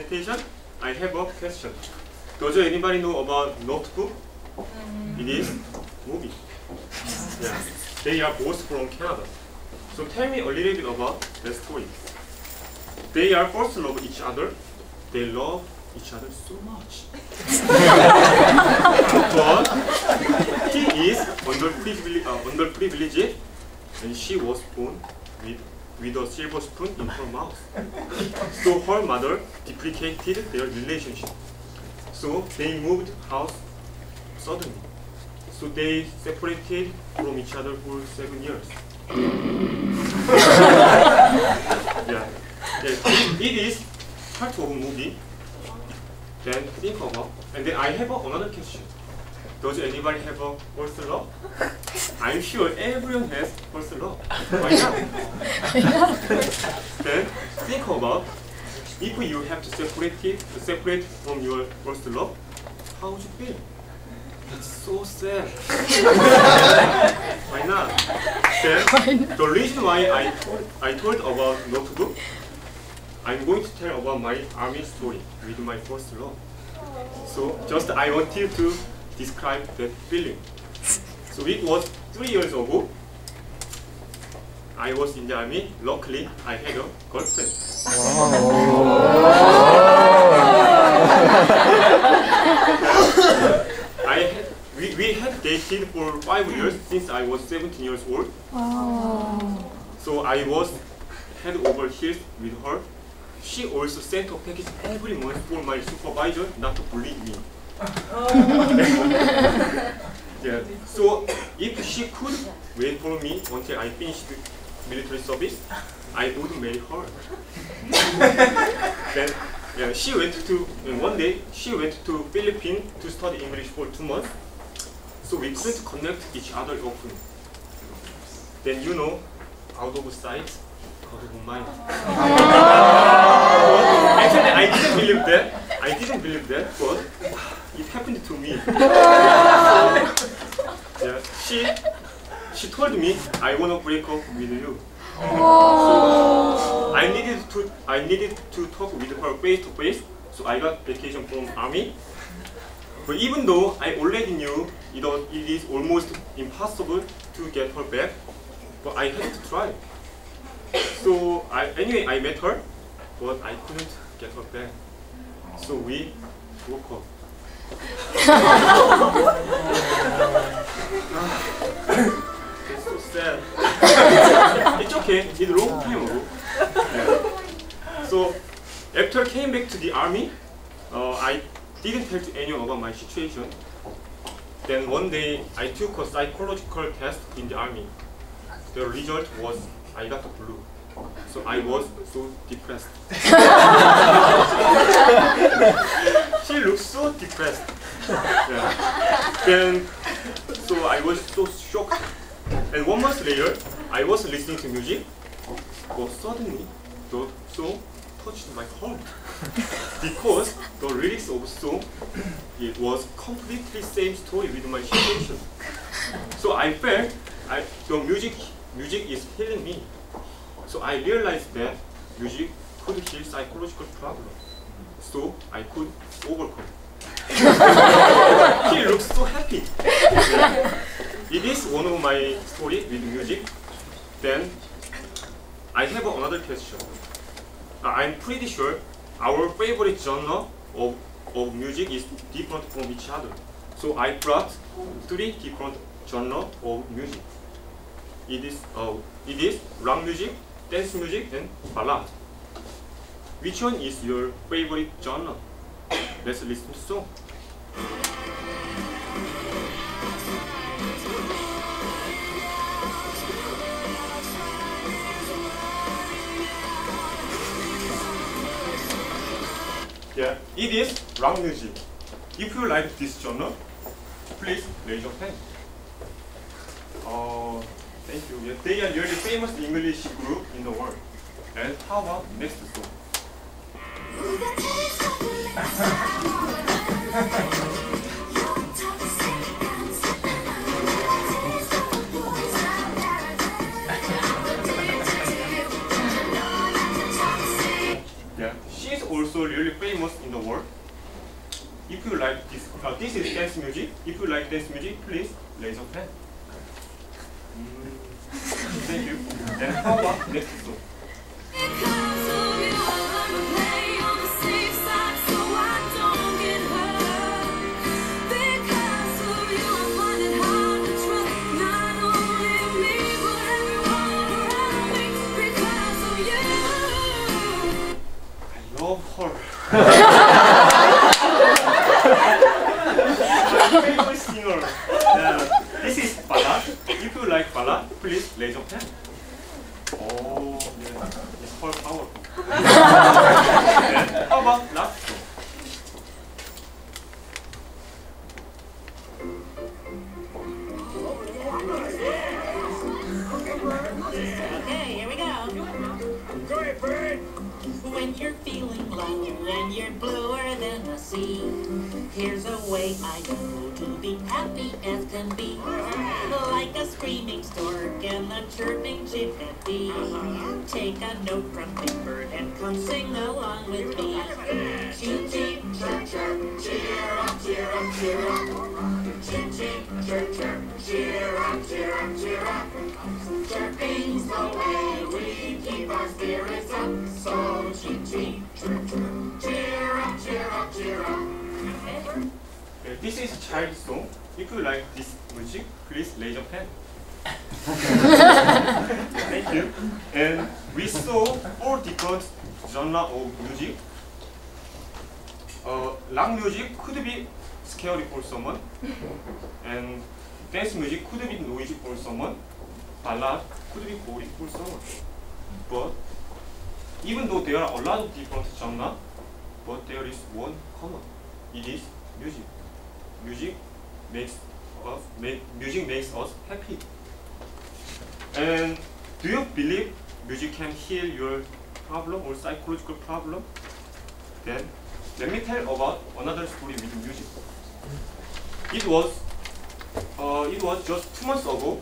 presentation, I have a question. Does anybody know about Notebook? It is movie. Yeah. They are both from Canada. So tell me a little bit about their story. They are first love each other. They love each other so much. But he is underprivileged, and she was born with a silver spoon in her mouth. So her mother deprecated their relationship. So they moved house suddenly. So they separated from each other for 7 years. Yeah. It is part of a movie. Then think about, and then I have another question. Does anybody have a first love? I'm sure everyone has first love. Why not? Then think about, if you have to separate from your first love, how would you feel? It's so sad. Why not? Then the reason why I told about Notebook, I'm going to tell about my army story with my first love. So just I want you to describe that feeling. So it was 3 years ago. I was in the army. Luckily, I had a girlfriend. We had dated for 5 years since I was 17 years old. So I was head over heels with her. She also sent a package every month for my supervisor not to bully me. Yeah. So if she could wait for me until I finished military service, I would marry her. Then yeah, one day she went to Philippines to study English for 2 months. So we couldn't connect each other often. Then out of sight, out of mind. Actually, I didn't believe that, but it happened to me. Yeah, she told me, I want to break up with you. So I needed to talk with her face to face. So I got vacation from army. But even though I already knew it is almost impossible to get her back, but I had to try. So anyway, I met her, but I couldn't get her back. So we broke up. It's so sad. It's okay. It's a long time ago. Yeah. So after I came back to the army, I didn't tell anyone about my situation. Then one day I took a psychological test in the army. The result was I got a blue. So I was so depressed. She looked so depressed. Yeah. Then, so I was so shocked. And 1 month later, I was listening to music, but suddenly the song touched my heart. Because the lyrics of the song, it was completely same story with my situation. So I felt the music is healing me. So I realized that music could heal psychological problems. So I could overcome. He looks so happy. Yeah. It is one of my stories with music. Then I have another question. I'm pretty sure our favorite genre of music is different from each other. So I brought 3 different genres of music. It is rock music, dance music, and ballad. Which one is your favorite genre? Let's listen to song. Yeah, it is rock music. If you like this genre, please raise your hand. Thank you. Yeah, they are really famous English group in the world. And how about next song? Yeah, she's also really famous famous in the world. If you like this, this is dance music. If you like dance music, please raise your hand. Thank you. And how about next song? I love her. My favorite singer. This is ballad. If you like ballad, please raise your hand. Oh, yeah. It's her power. And how about last song? Okay, here we go. Go ahead, Bird. When you're feeling low and you're bluer than the sea, here's a way I know to be happy as can be. Like a screaming stork and a chirping chickadee. Take a note from Big Bird and come sing along with me. Cheep, cheep, chirp, chirp, cheer up, cheer up, cheer up. Cheep, cheep, chirp, chirp, cheer up, cheer up, cheer up. Chirping's the way we keep our spirits up. So cheep, cheep, chirp, chirp, cheer up, cheer up, cheer up. This is a child song. If you like this music, please raise your hand. Thank you. And we saw 4 different genres of music. Rock music could be scary for someone, and dance music could be noisy for someone. Ballad could be boring for someone. But even though there are a lot of different genres, but there is one common. It is music. Music makes us happy. And do you believe music can heal your problem or psychological problem? Then let me tell about another story with music. It was just 2 months ago.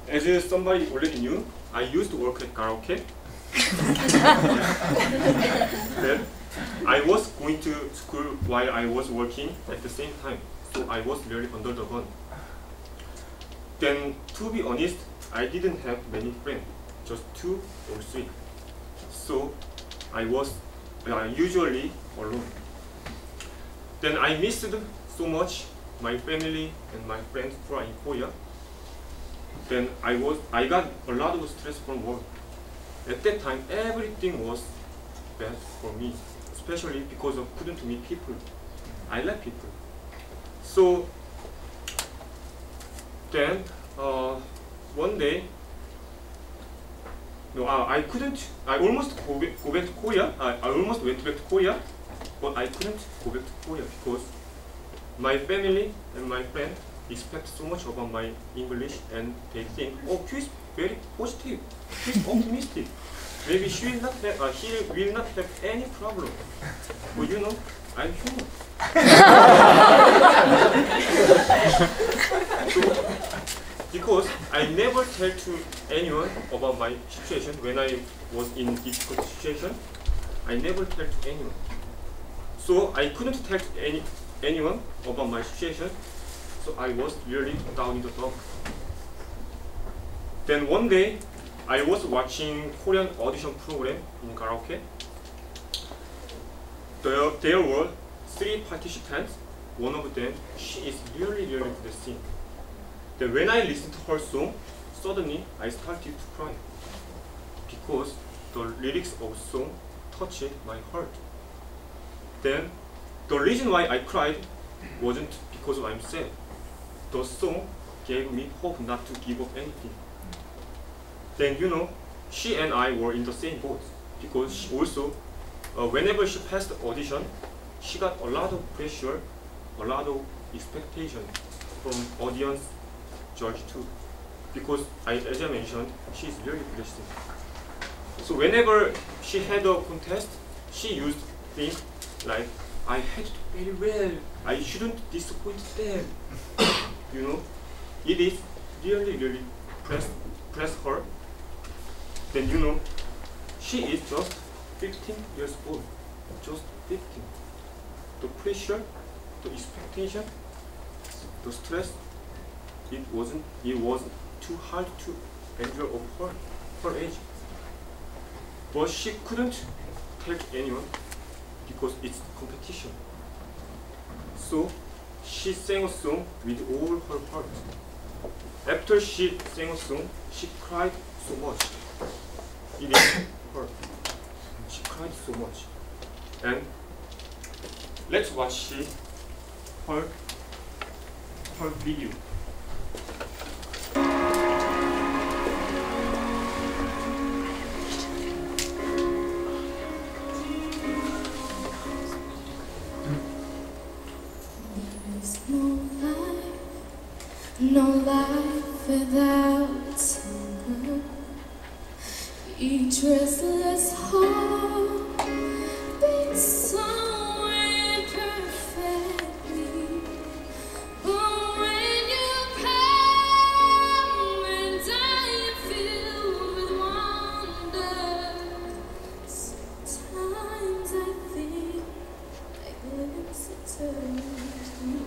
As somebody already knew, I used to work at karaoke. Then I was going to school while I was working at the same time, so I was really under the gun. Then, to be honest, I didn't have many friends, just 2 or 3. So I was usually alone. Then I missed so much my family and my friends who are in Korea. Then I got a lot of stress from work. At that time, everything was bad for me, especially because I couldn't meet people. I like people. So then one day, I couldn't. I almost go back to Korea. I almost went back to Korea, but I couldn't go back to Korea because my family and my friend expect so much about my English, and they think, oh, she's very positive, she's optimistic. Maybe he will not have any problem. But you know, I'm human. So, because I never tell to anyone about my situation when I was in difficult situation, I never tell to anyone. So I couldn't tell to anyone about my situation. So I was really down in the dump. Then one day, I was watching Korean audition program in karaoke. There were 3 participants. One of them, she is really good at singing. Then when I listened to her song, suddenly I started to cry because the lyrics of the song touched my heart. Then the reason why I cried wasn't because I'm sad. The song gave me hope not to give up anything. Then you know, she and I were in the same boat because she also, whenever she passed the audition, she got a lot of pressure, a lot of expectation from audience judge too. Because as I mentioned, she is very blessed. So whenever she had a contest, she used things like, I had to do very well, I shouldn't disappoint them. You know, it is really press her. Then you know, she is just 15 years old, just lifting. The pressure, the expectation, the stress, it was too hard to endure of her age. But she couldn't take anyone because it's competition. So she sang a song with all her heart. After she sang a song, she cried so much. It is her. She cried so much. And let's watch her video. No life without summer. Each restless heart beats so imperfectly. But when you come and I am filled with wonder, sometimes I think I glimpse eternity.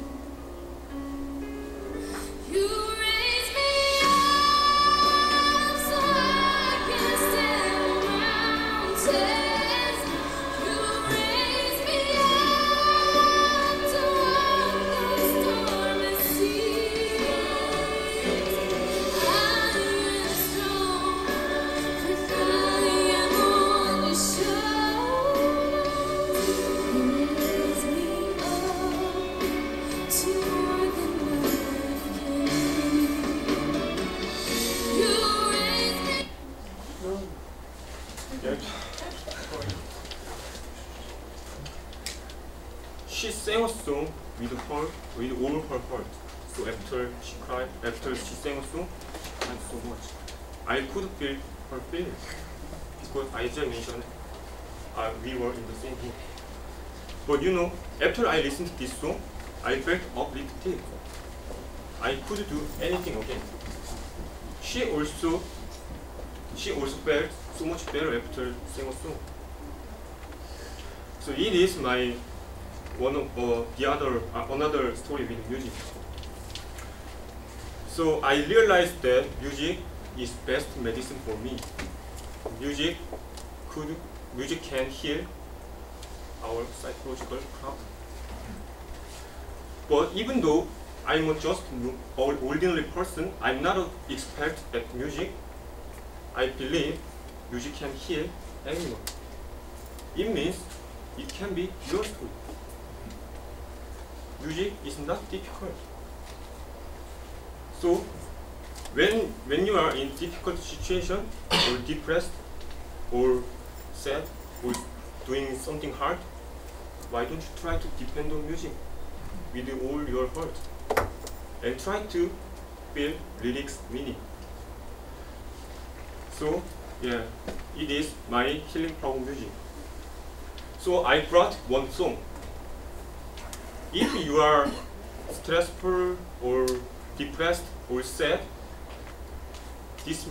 You raise me up so I can stand mountains. You raise me up to walk those stormy seas. I am strong, for I am on your shoulders. You raise me up to more than life can be. You raise me. She sang a song with all her heart. So after she sang a song, she cried so much. I could feel her feelings because I just mentioned we were in the same room. But you know, after I listened to this song, I felt uplifted. I could do anything again. She also felt so much better after singing a song. So it is my another story with music. So I realized that music is best medicine for me. Music can heal our psychological problem. But even though I'm just an ordinary person, I'm not an expert at music. I believe music can heal anyone. It means it can be your story. Music is not difficult. So when you are in difficult situation or depressed or sad or doing something hard, why don't you try to depend on music with all your heart and try to feel lyrics meaning. So yeah, it is my healing power music. So I brought one song. If you are stressful or depressed or sad, this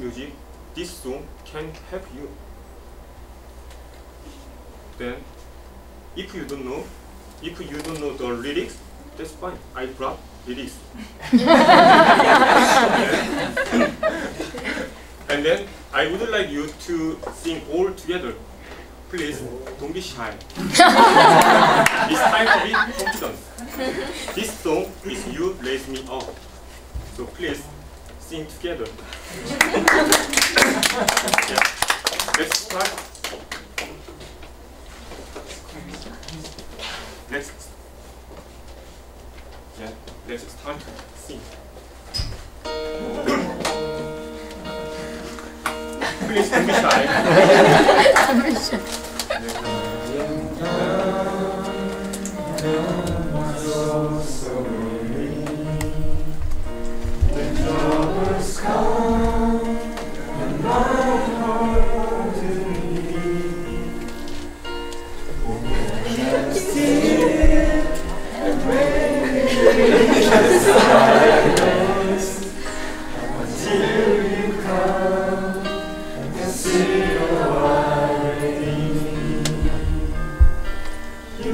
song can help you. Then, if you don't know the lyrics, that's fine. I brought lyrics. And then I would like you to sing all together. Please, don't be shy. It's time to be confident. This song is You Raise Me Up. So please, sing together. Yeah. Let's start. Let's start to sing. Please don't be shy. You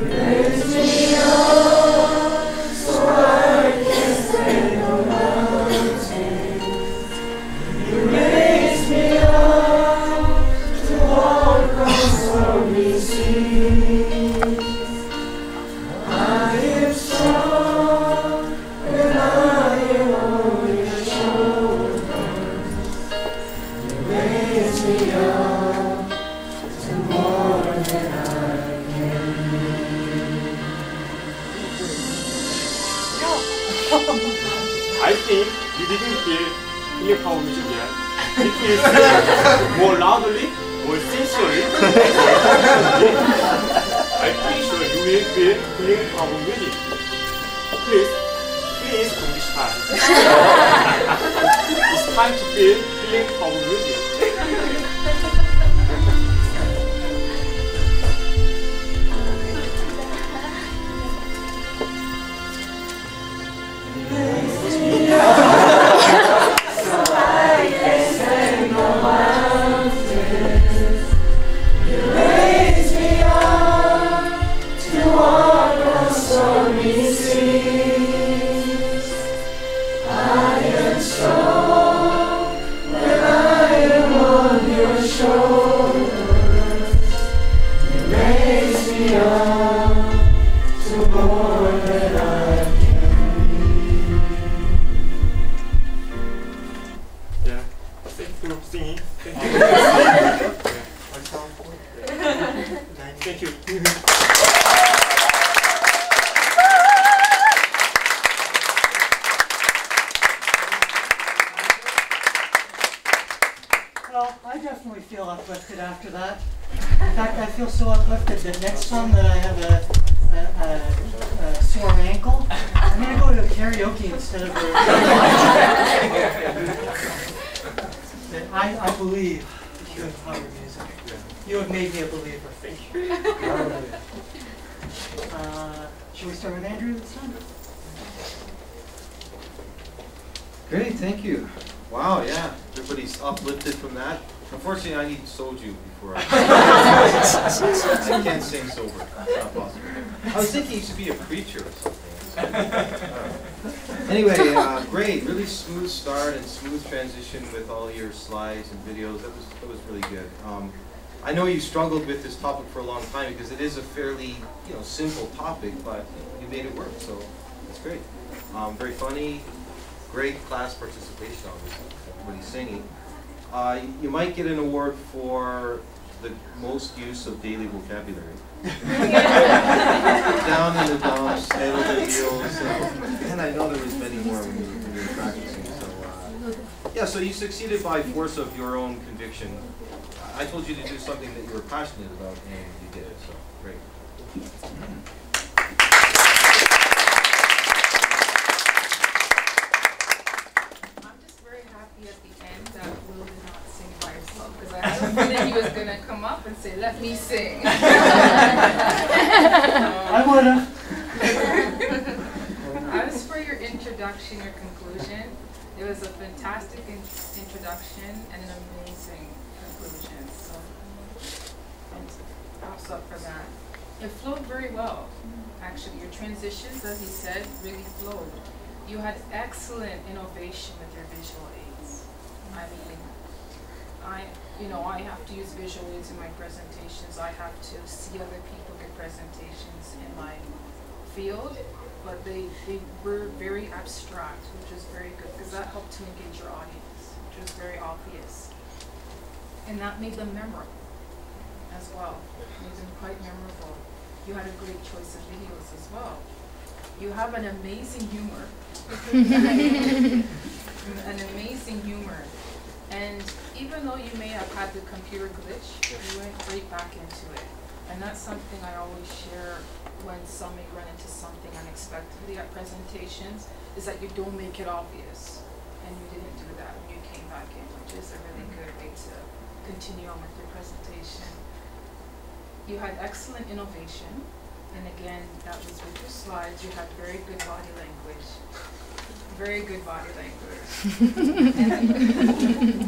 I think you didn't feel healing power music yet. It feels more loudly, more sincerely. I'm pretty sure you will feel healing power music. Please don't be shy. It's time to feel healing power music. Singing. Thank you. Thank you. Well, I definitely feel uplifted after that. In fact, I feel so uplifted that next time that I have a sore ankle, I'm going to go to karaoke instead of I believe you have power music. You have made me a believer. Thank you. Shall we start with Andrew this time? Great, thank you. Wow, yeah, everybody's uplifted from that. Unfortunately, I need soju before I can't sing sober. It's not possible. I was thinking you should be a preacher or something. Anyway, great, really smooth start and smooth transition with all your slides and videos. That was really good. I know you struggled with this topic for a long time because it is a fairly simple topic, but you made it work, so it's great. Very funny, great class participation, obviously. Everybody's singing. You might get an award for the most use of daily vocabulary. Down in the dumps, head over heels, and I know there was many more when you were practicing. So yeah, so you succeeded by force of your own conviction. I told you to do something that you were passionate about, and you did it. So great. I'm just very happy at the end that Will did not sing by himself because I had a feeling he was going to come up and say, "Let me sing." I would have. As for your introduction, your conclusion, it was a fantastic introduction and an amazing conclusion. So, props up for that. It flowed very well. Actually, your transitions, as he said, really flowed. You had excellent innovation with your visual aids. I mean, I have to use visual aids in my presentations. I have to see other people give presentations in my field, but they were very abstract, which was very good because that helped to engage your audience, which was very obvious. And that made them memorable as well. It made them quite memorable. You had a great choice of videos as well. You have an amazing humor. An amazing humor. And even though you may have had the computer glitch, you went right back into it. And that's something I always share when some may run into something unexpectedly at presentations, is that you don't make it obvious. And you didn't do that when you came back in, which is a really good way to continue on with your presentation. You had excellent innovation. And again, that was with your slides. You had very good body language. Very good body language.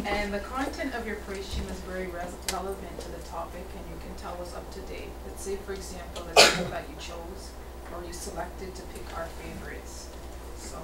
And the content of your creation is very relevant to the topic, and you can tell us up to date. Let's say, for example, the people that you chose or you selected to pick our favorites. So